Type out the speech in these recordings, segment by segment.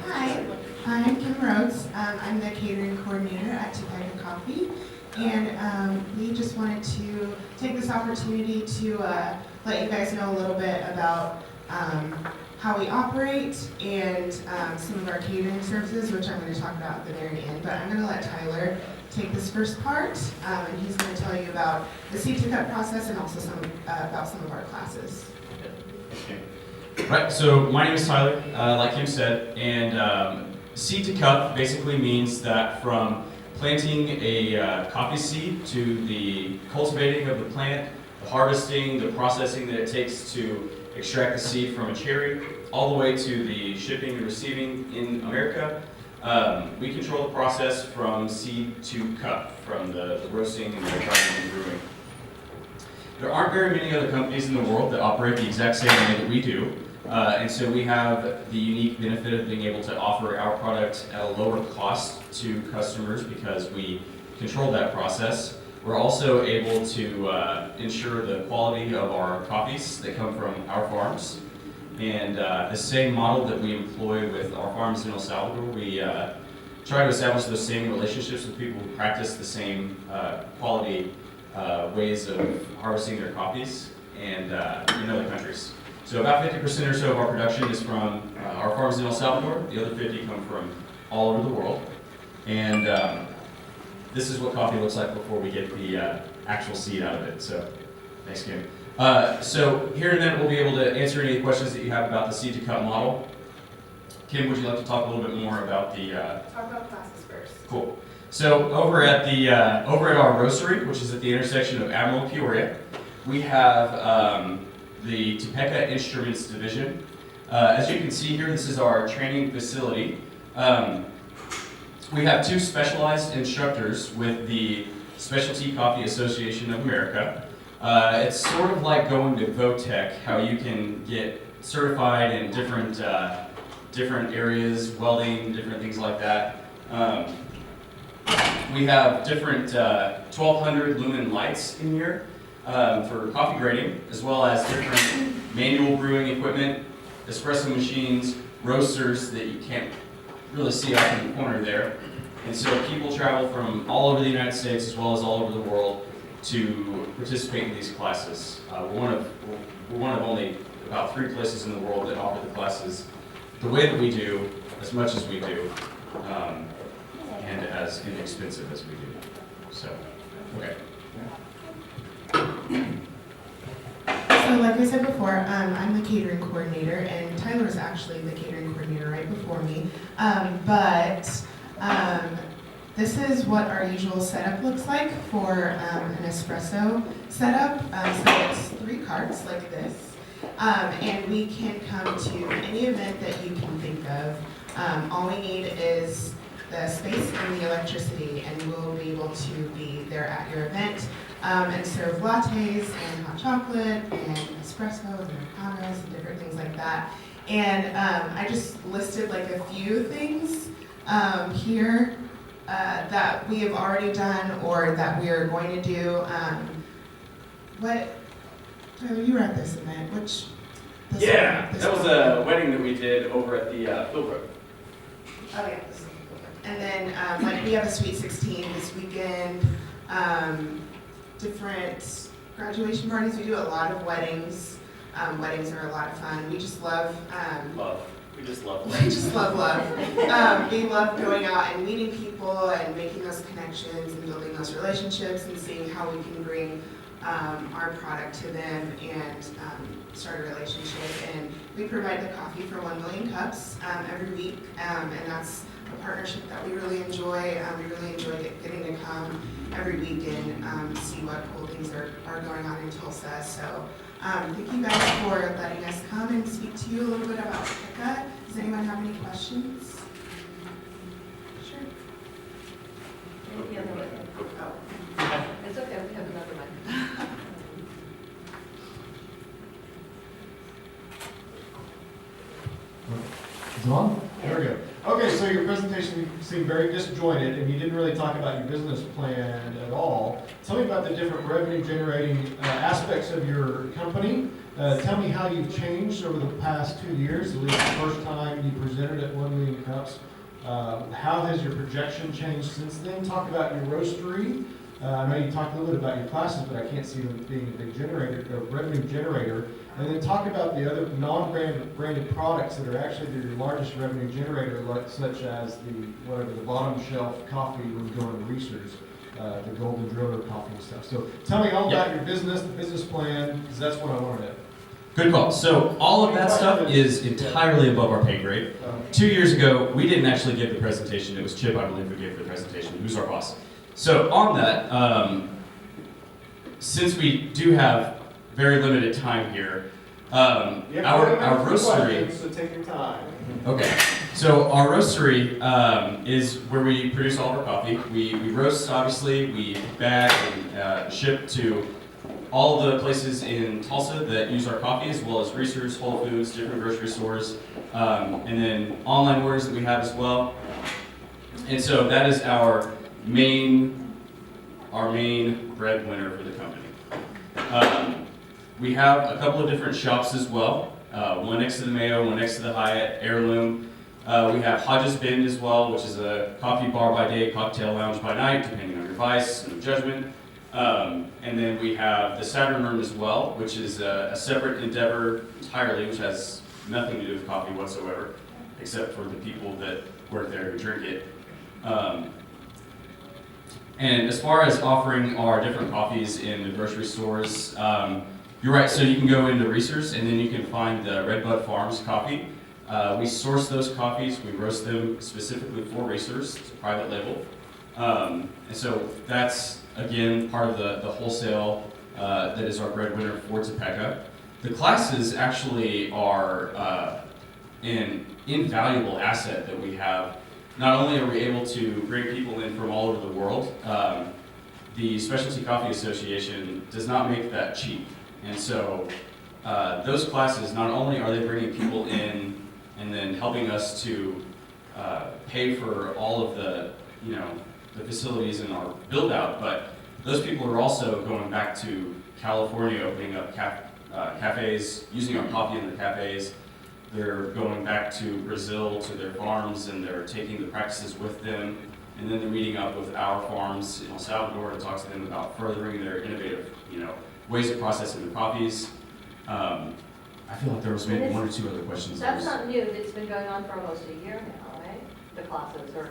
Hi, I'm Kim Rhodes. I'm the catering coordinator at Topeca Coffee, and we just wanted to take this opportunity to let you guys know a little bit about how we operate and some of our catering services, which I'm going to talk about at the very end. But I'm going to let Tyler take this first part, and he's going to tell you about the seed to cup process and also about some of our classes. Right, so my name is Tyler, like Kim said, and seed to cup basically means that from planting a coffee seed to the cultivating of the plant, the harvesting, the processing that it takes to extract the seed from a cherry, all the way to the shipping and receiving in America. We control the process from seed to cup, from the roasting and the grinding and brewing. There aren't very many other companies in the world that operate the exact same way that we do. And so we have the unique benefit of being able to offer our product at a lower cost to customers because we control that process. We're also able to ensure the quality of our coffees that come from our farms. And the same model that we employ with our farms in El Salvador, we try to establish those same relationships with people who practice the same quality ways of harvesting their coffees and in other countries. So about 50% or so of our production is from our farms in El Salvador. The other 50 come from all over the world. And this is what coffee looks like before we get the actual seed out of it. So thanks, Kim. So here in a minute, we'll be able to answer any questions that you have about the seed to cup model. Kim, would you like to talk a little bit more about the... Talk about classes first. Cool. So over at our roastery, which is at the intersection of Admiral and Peoria, we have the Topeca Instruments Division. As you can see here, this is our training facility. We have two specialized instructors with the Specialty Coffee Association of America. It's sort of like going to Votech, how you can get certified in different areas, welding, different things like that. We have different 1200 lumen lights in here for coffee grading, as well as different manual brewing equipment, espresso machines, roasters that you can't really see off in the corner there. And so people travel from all over the United States as well as all over the world to participate in these classes. We're one of only about 3 places in the world that offer the classes the way that we do, as much as we do, and as inexpensive as we do. So, okay. So like I said before, I'm the catering coordinator, and Tyler is actually the catering coordinator right before me. This is what our usual setup looks like for an espresso setup. So it's 3 carts like this, and we can come to any event that you can think of. All we need is the space and the electricity, and we'll be able to be there at your event and serve lattes and hot chocolate and espresso and americanos and different things like that. And I just listed like a few things here that we have already done or that we are going to do. Tyler, you were at this event. That was a wedding that we did over at the Philbrook. Oh yeah, this is and then like we have a Sweet 16 this weekend, different graduation parties. We do a lot of weddings. Weddings are a lot of fun. We just love We just love we just love. We love going out and meeting people and making those connections and building those relationships and seeing how we can bring our product to them and start a relationship. And we provide the coffee for 1 million cups every week, and that's a partnership that we really enjoy. We really enjoy getting to come every week and see what cool things are going on in Tulsa. So thank you guys for letting us come and speak to you a little bit about Topeca. Does anyone have any questions? Sure. It's okay, we have another one. Is it on? There we go. Okay, so your presentation seemed very disjointed, and you didn't really talk about your business plan at all. Tell me about the different revenue-generating aspects of your company, Tell me how you've changed over the past 2 years, at least the first time you presented at 1 Million Cups. How has your projection changed since then? Talk about your roastery. I know you talked a little bit about your classes, but I can't see them being a big generator, a revenue generator. And then talk about the other non-branded products that are actually your largest revenue generator, like, such as the bottom shelf coffee when you go into Reese's, the Golden Driller coffee and stuff. So tell me all about your business, the business plan, because that's what I want to know. Good call. So all of that stuff is entirely above our pay grade. 2 years ago, we didn't actually give the presentation. It was Chip, I believe, who gave the presentation. Who's our boss? So on that, since we do have very limited time here, our roastery. So take your time. Okay. So our roastery is where we produce all of our coffee. We roast, obviously. We bag and ship to all the places in Tulsa that use our coffee, as well as Reese's, Whole Foods, different grocery stores, and then online orders that we have as well. And so that is our main breadwinner for the company. We have a couple of different shops as well. One next to the Mayo, one next to the Hyatt, Heirloom. We have Hodges Bend as well, which is a coffee bar by day, cocktail lounge by night, depending on your vice and judgment. And then we have the Saturn Room as well, which is a separate endeavor entirely, which has nothing to do with coffee whatsoever, except for the people that work there who drink it. And as far as offering our different coffees in the grocery stores, you're right, so you can go into Reese's and then you can find the Redbud Farms coffee. We source those coffees, we roast them specifically for Reese's, it's a private label. And so that's, again, part of the wholesale that is our breadwinner for Topeca. The classes actually are an invaluable asset that we have. Not only are we able to bring people in from all over the world, the Specialty Coffee Association does not make that cheap. And so those classes, not only are they bringing people in and then helping us to pay for all of the facilities in our build out, but those people are also going back to California, opening up cafes, using our coffee in their cafes. They're going back to Brazil, to their farms, and they're taking the practices with them. And then they're meeting up with our farms in El Salvador to talk to them about furthering their innovative, ways of processing their coffees. I feel like there was maybe one or two other questions. That's not new, it's been going on for almost a year now, right? The classes are.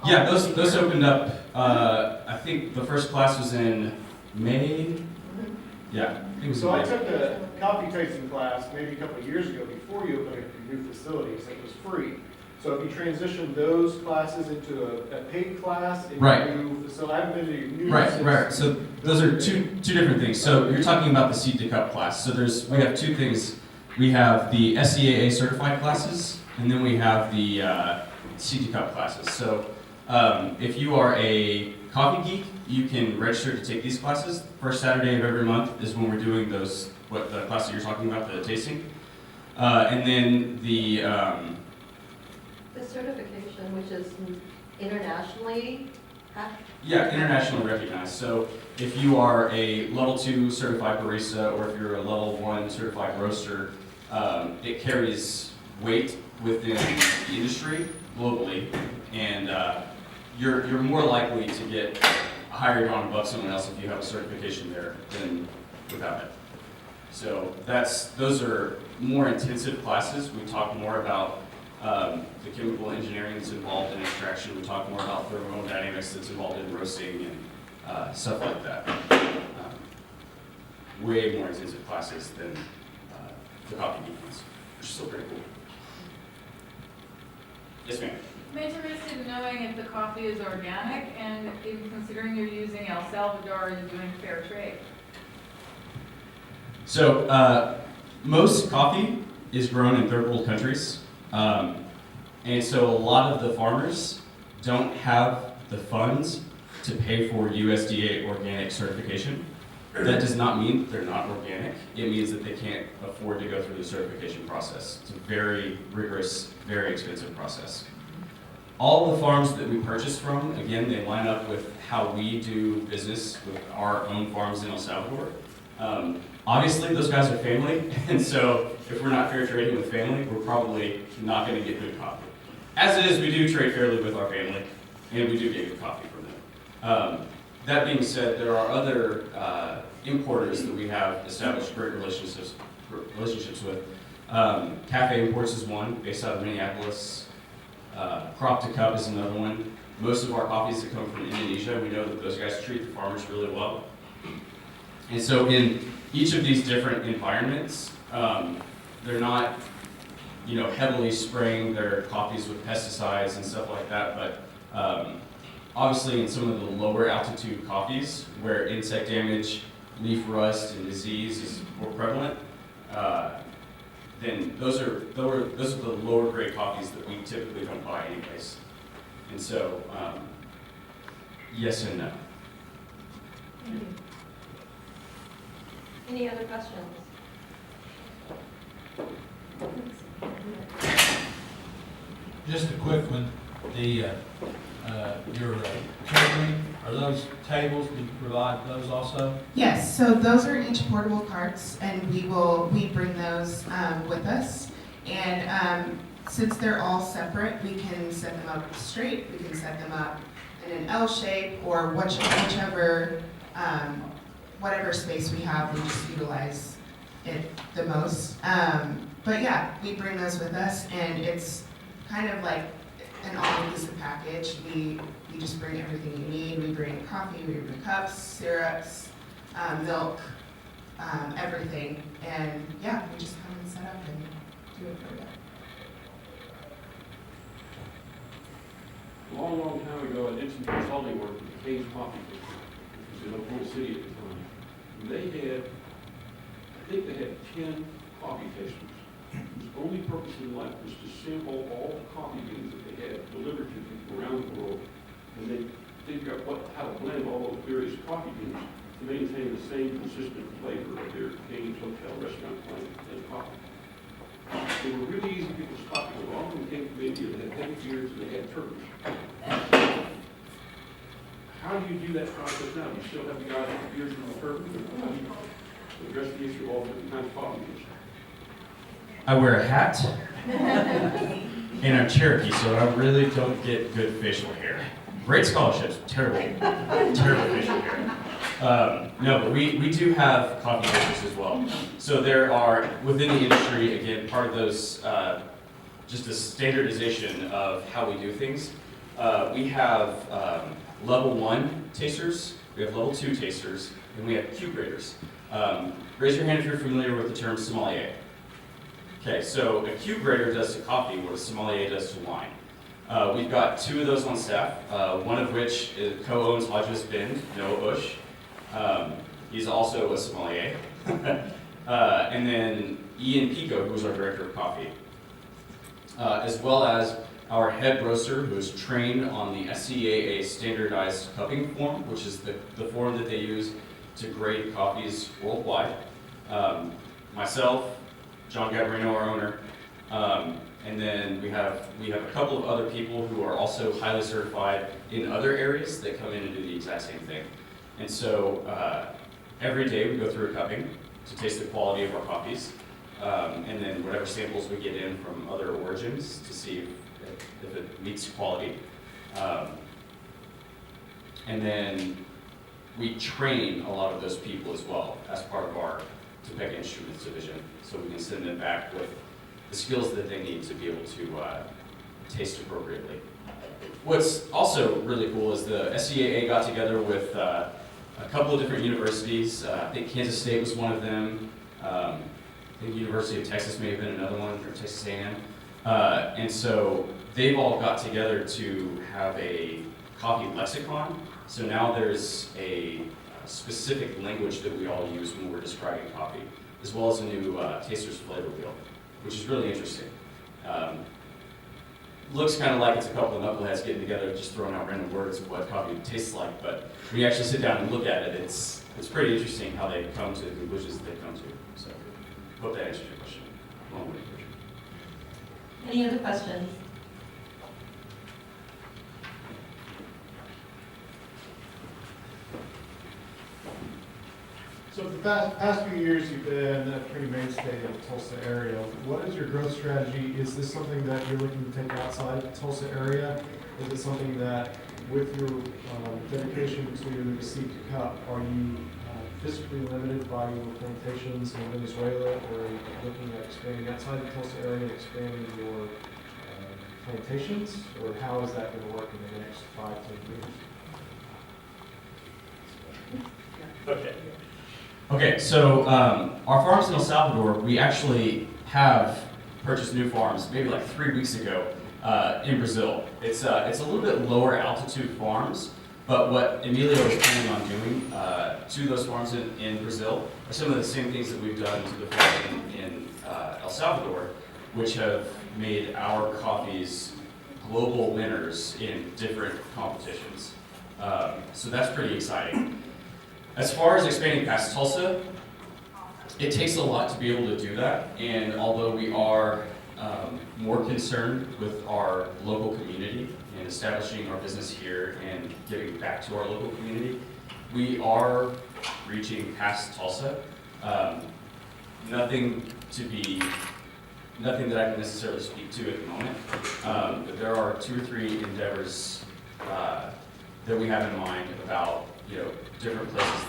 Yeah, those opened up, I think the first class was in May. Mhm. Yeah, I think it was So in I May. took a coffee tasting class maybe a couple of years ago before you opened up your new facilities. It was free. So if you transition those classes into a paid class in Right. your new facility, I haven't been to your new Right. So those are two different things. So you're talking about the Seed to Cup class. So we have two things. We have the SCAA certified classes, and then we have the Seed to Cup classes. So if you are a coffee geek, you can register to take these classes. First Saturday of every month is when we're doing the class that you're talking about, the tasting. And then the certification, which is internationally. internationally recognized. So if you are a level 2 certified barista, or if you're a level 1 certified roaster, it carries weight within the industry globally, and you're more likely to get hired on above someone else if you have a certification there than without it. So those are more intensive classes. We talk more about the chemical engineering that's involved in extraction. We talk more about thermodynamics that's involved in roasting and stuff like that. Way more intensive classes than the coffee geek ones, which is still pretty cool. Yes, ma'am. I'm interested in knowing if the coffee is organic and even considering you're using El Salvador and doing fair trade. So most coffee is grown in third world countries. And so a lot of the farmers don't have the funds to pay for USDA organic certification. That does not mean they're not organic. It means that they can't afford to go through the certification process. It's a very rigorous, very expensive process. All the farms that we purchase from, again, they line up with how we do business with our own farms in El Salvador. Obviously, those guys are family, and so if we're not fair trading with family, we're probably not going to get good coffee. As it is, we do trade fairly with our family, and we do get good coffee from them. That being said, there are other importers that we have established great relationships with. Cafe Imports is one, based out of Minneapolis. Crop to Cup is another one. Most of our coffees that come from Indonesia, we know that those guys treat the farmers really well. And so in each of these different environments, they're not, heavily spraying their coffees with pesticides and stuff like that, but obviously in some of the lower altitude coffees where insect damage, leaf rust, and disease is more prevalent, then those are the lower grade coffees that we typically don't buy anyways. And so, yes and no. Thank you. Any other questions? Just a quick one, your catering, are those tables, do you provide those also? Yes, so those are each portable carts, and we bring those with us. And since they're all separate, we can set them up straight, we can set them up in an L shape, or whichever, whatever space we have, we just utilize it the most. But yeah, we bring those with us, and it's kind of like an all-inclusive package. We just bring everything you need. We bring coffee, we bring cups, syrups, milk, everything. And yeah, we just come and set up and do it for you. A long, long time ago, I did some consulting work with the King's Coffee Company, which was in Oklahoma City at the time. And I think they had 10 coffee tasters, whose only purpose in life was to sample all the coffee beans that they had delivered to people around the world, and they figure out how to blend all those various coffee beans to maintain the same consistent flavor of their King's Hotel restaurant and coffee. They were really easy people to spot because a lot of them came from India, they had heavy beards, and they had turbans. How do you do that process now? Do you still have the guys with the beards and the turbans, or how do you address the issue of all different kinds of coffee beans? I wear a hat, and I'm Cherokee, so I really don't get good facial hair. Great scholarships, terrible facial hair. No, but we do have coffee makers as well. So there are, within the industry, again, part of those, just a standardization of how we do things. We have level 1 tasters, we have level 2 tasters, and we have Q graders. Raise your hand if you're familiar with the term sommelier. Okay, so a Q grader does to coffee what a sommelier does to wine. We've got 2 of those on staff, one of which co-owns Hodges Bend, Noah Bush. He's also a sommelier. And then Ian Pico, who's our director of coffee. As well as our head roaster, who is trained on the SCAA standardized cupping form, which is the form that they use to grade coffees worldwide. Myself, John Gabarino, our owner, and then we have a couple of other people who are also highly certified in other areas that come in and do the exact same thing. And so every day we go through a cupping to taste the quality of our coffees, and then whatever samples we get in from other origins to see if it meets quality. And then we train a lot of those people as well as part of our Topeca Instruments division, so we can send them back with the skills that they need to be able to taste appropriately. What's also really cool is the SCAA got together with a couple of different universities. I think Kansas State was one of them. I think University of Texas may have been another one, or Texas A&M. And so they've all got together to have a coffee lexicon. So now there's a specific language that we all use when we're describing coffee, as well as a new taster's flavor wheel, which is really interesting. Looks kind of like it's a couple of knuckleheads getting together, just throwing out random words of what coffee tastes like, but when you actually sit down and look at it, it's pretty interesting how they come to the conclusions that they come to. So, hope that answers your question. Long-winded version. Any other questions? So if the past few years, you've been a pretty mainstay in the Tulsa area. What is your growth strategy? Is this something that you're looking to take outside the Tulsa area? Is it something that, with your dedication to the seed to cup, are you physically limited by your plantations in Venezuela, or are you looking at expanding outside the Tulsa area and expanding your plantations? Or how is that going to work in the next 5-10 years? Okay, so our farms in El Salvador, we actually have purchased new farms maybe like 3 weeks ago in Brazil. It's a little bit lower altitude farms, but what Emilio is planning on doing to those farms in Brazil are some of the same things that we've done to the farms in El Salvador, which have made our coffees global winners in different competitions. So that's pretty exciting. As far as expanding past Tulsa, it takes a lot to be able to do that, and although we are more concerned with our local community and establishing our business here and giving back to our local community, we are reaching past Tulsa. Nothing that I can necessarily speak to at the moment, but there are 2 or 3 endeavors that we have in mind about, different places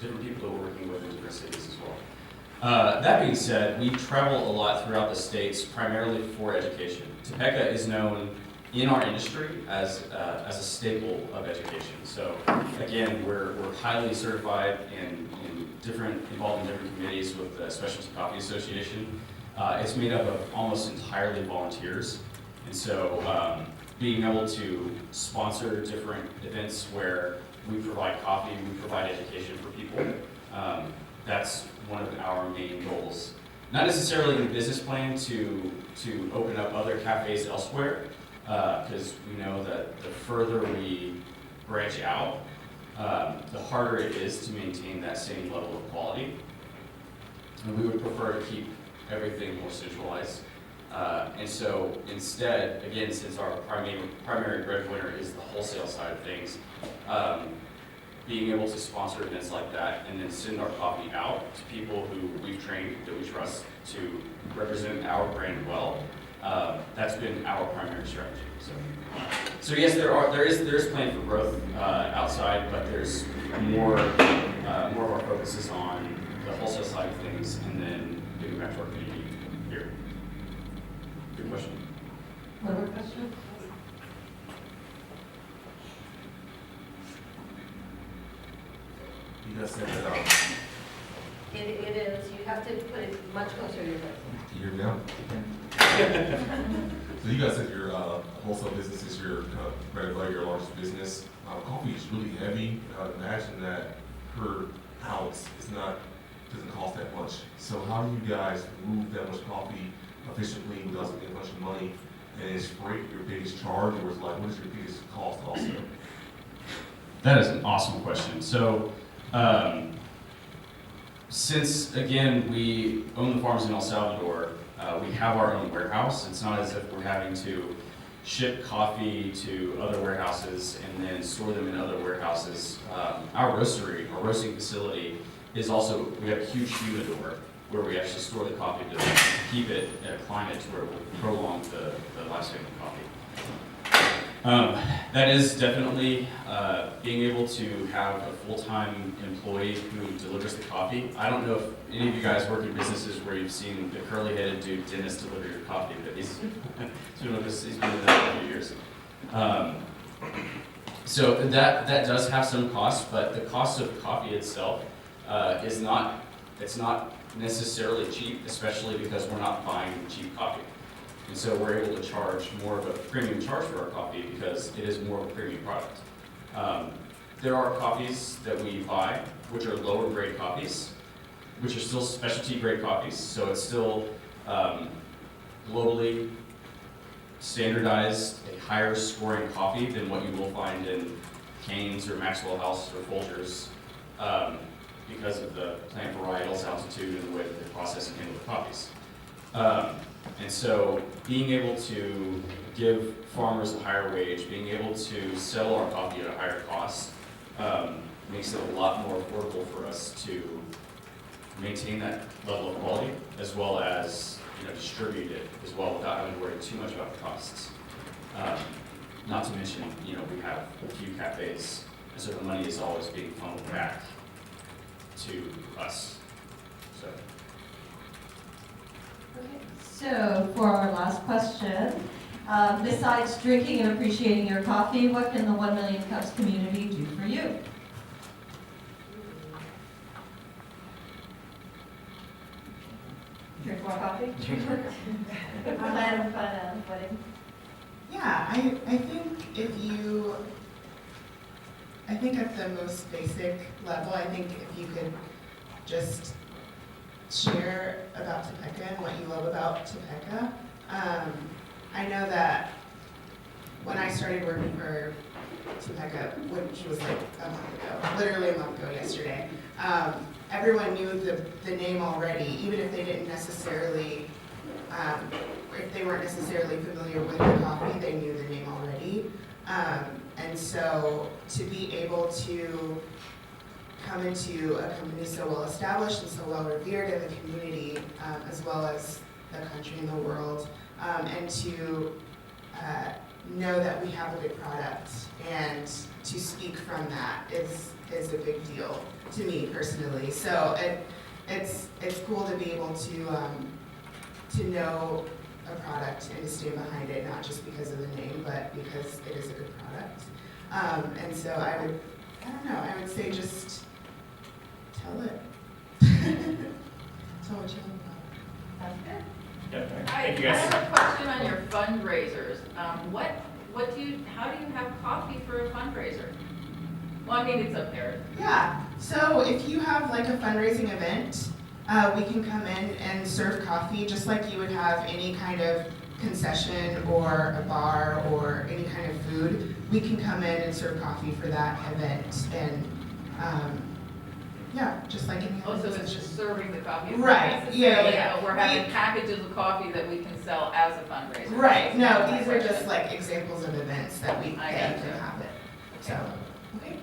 different people that we're working with in different cities as well. That being said, we travel a lot throughout the states, primarily for education. Topeca is known in our industry as a staple of education. So again, we're highly certified and involved in different committees with the Specialty Coffee Association. It's made up of almost entirely volunteers, and so being able to sponsor different events where we provide coffee, we provide education for people. That's one of our main goals. Not necessarily in the business plan to open up other cafes elsewhere, because we know that the further we branch out, the harder it is to maintain that same level of quality. And we would prefer to keep everything more centralized. And so instead, again, since our primary breadwinner is the wholesale side of things, being able to sponsor events like that and then send our coffee out to people who we've trained, that we trust, to represent our brand well, that's been our primary strategy. So yes, there is plan for growth outside, but there's more of our focus is on the wholesale side of things and then giving back to our community here. Good question. One more question? You guys said that, It is, you have to put it much closer to your lips. you hear me now? So you guys said your wholesale business is your kind of bread and butter, your largest business. Coffee is really heavy. I would imagine that per ounce doesn't cost that much. So how do you guys move that much coffee efficiently without spending a bunch of money? And is freight your biggest charge, or is what is your biggest cost also? That is an awesome question. So, since again we own the farms in El Salvador, we have our own warehouse. It's not as if we're having to ship coffee to other warehouses and then store them in other warehouses. Our roasting facility is also, we have a huge humidor where we actually store the coffee to keep it at a climate to where it will prolong the lifespan of coffee. That is definitely being able to have a full-time employee who delivers the coffee. I don't know if any of you guys work in businesses where you've seen the curly-headed dude dentist deliver your coffee, but he's been with us, he's been with us for a few years. So that does have some cost, but the cost of coffee itself is not necessarily cheap, especially because we're not buying cheap coffee. And so we're able to charge more of a premium charge for our coffee because it is more of a premium product. There are coffees that we buy, which are lower grade coffees, which are still specialty grade coffees. So it's still globally standardized, a higher scoring coffee than what you will find in Cane's or Maxwell House or Folgers, because of the plant varietals, altitude, and the way that they process and handle the coffees. And so being able to give farmers a higher wage, being able to sell our coffee at a higher cost, makes it a lot more affordable for us to maintain that level of quality as well as, distribute it as well without having to worry too much about the costs. Not to mention, we have a few cafes, and so the money is always being funneled back to us. So. So for our last question, besides drinking and appreciating your coffee, what can the 1 Million Cups community do for you? Drink more coffee? Plan a fun wedding? Yeah, I think at the most basic level, I think if you could just share about Topeca and what you love about Topeca. I know that when I started working for Topeca, which was like a month ago, literally a month ago yesterday, everyone knew the name already, even if they didn't necessarily, if they weren't necessarily familiar with the coffee, they knew the name already. And so to be able to come into a company so well established and so well revered in the community, as well as the country and the world, and to know that we have a good product and to speak from that is a big deal to me personally. So it's cool to be able to know a product and to stand behind it, not just because of the name, but because it is a good product. And so I would say just tell it. Tell what you love about it. Sounds good. Yeah. I Thank you guys. have a question on your fundraisers. How do you have coffee for a fundraiser? Well, I mean, it's up there. Yeah, so if you have like a fundraising event, we can come in and serve coffee just like you would have any kind of concession or a bar or any kind of food. We can come in and serve coffee for that event, and yeah, just like any other Also, it's concession. just serving the coffee. Right, yeah. We're having packages of coffee that we can sell as a fundraiser. Right, no, these are just like examples of events that you I can gotcha. have it. So, okay.